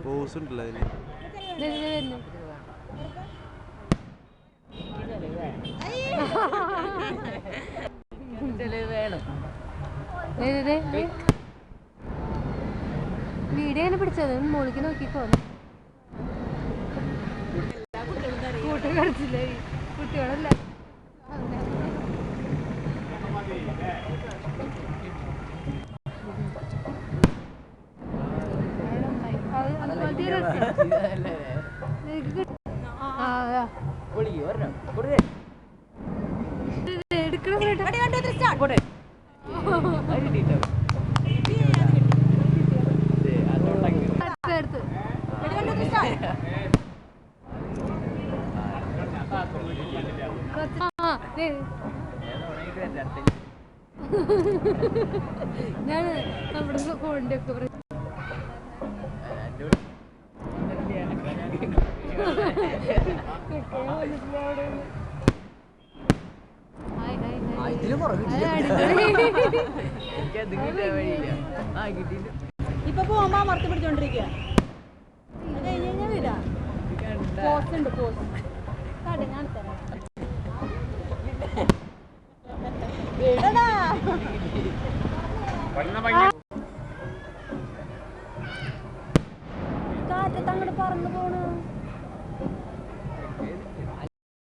pose ഉണ്ടല്ലോ video എങ്ങനെ പിടിച്ചത് മോളിക്ക് നോക്കിക്കോ കൂട്ടം കളിച്ചില്ലേ കുട്ടികളല്ല ഞാൻ നമ്മുടെ ഫോണിന്റെ ഒക്കെ ഇപ്പൊ പോകുമ്പോ മറത്ത് പിടിച്ചോണ്ടിരിക്കുക അത് കഴിഞ്ഞ് കഴിഞ്ഞാൽ വരാ പോസ്റ്റ് ഉണ്ട് പോസ്റ്റ് ഞാൻ തരാം